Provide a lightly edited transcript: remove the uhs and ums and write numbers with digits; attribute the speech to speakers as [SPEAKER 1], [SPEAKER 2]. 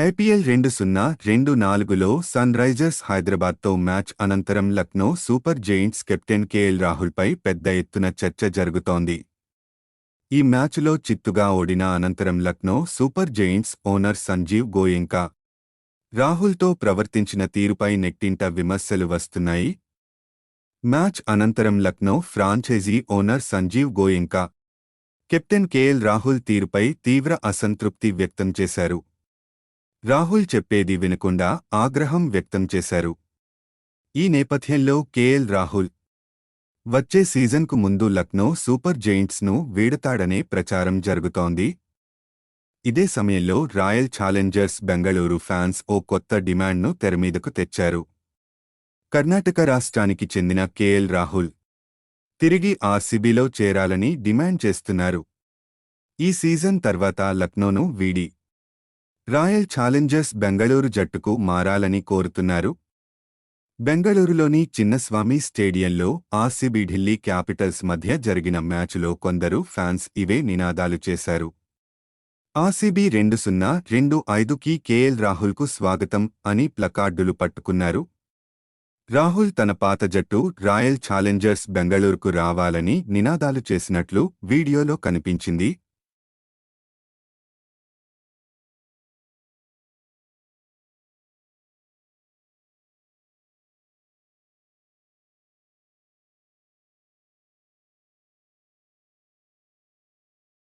[SPEAKER 1] IPL 2024లో Sunrisers హైదరాబాద్తో match అనంతరం Lucknow Super Giants captain KL రాహుల్పై పెద్ద ఎత్తున చర్చ జరుగుతోంది. ఈ మ్యాచ్లో చిత్తుగా ఓడిన అనంతరం Lucknow Super Giants owner Sanjiv Goenka రాహుల్తో ప్రవర్తించిన తీరుపై నెట్టింట విమర్శలు వస్తున్నాయి. మ్యాచ్ అనంతరం Lucknow franchise owner Sanjiv Goenka captain KL Rahul తీరుపై తీవ్ర అసంతృప్తి వ్యక్తం చేశారు. రాహుల్ చెప్పేది వినకుండా ఆగ్రహం వ్యక్తం చేశారు. ఈ నేపథ్యంలో కేఎల్ రాహుల్ వచ్చే సీజన్కు ముందు లక్నో సూపర్ జెయింట్స్ను వీడతాడనే ప్రచారం జరుగుతోంది. ఇదే సమయంలో రాయల్ ఛాలెంజర్స్ బెంగళూరు ఫ్యాన్స్ ఓ కొత్త డిమాండ్ను తెరమీదకు తెచ్చారు. కర్ణాటక రాష్ట్రానికి చెందిన కేఎల్ రాహుల్ తిరిగి ఆర్సీబీలో చేరాలని డిమాండ్ చేస్తున్నారు. ఈ సీజన్ తర్వాత లక్నోను వీడి రాయల్ ఛాలెంజర్స్ బెంగళూరు జట్టుకు మారాలని కోరుతున్నారు. బెంగళూరులోని చిన్నస్వామి స్టేడియంలో ఆర్సీబీ ఢిల్లీ క్యాపిటల్స్ మధ్య జరిగిన మ్యాచ్లో కొందరు ఫ్యాన్స్ ఇవే నినాదాలు చేశారు. ఆర్సీబీ 2-0-2-5కి కేఎల్ రాహుల్కు స్వాగతం అని ప్లకార్డులు పట్టుకున్నారు. రాహుల్ తన పాత జట్టు రాయల్ ఛాలెంజర్స్ బెంగళూరుకు రావాలని నినాదాలు చేసినట్లు వీడియోలో కనిపించింది.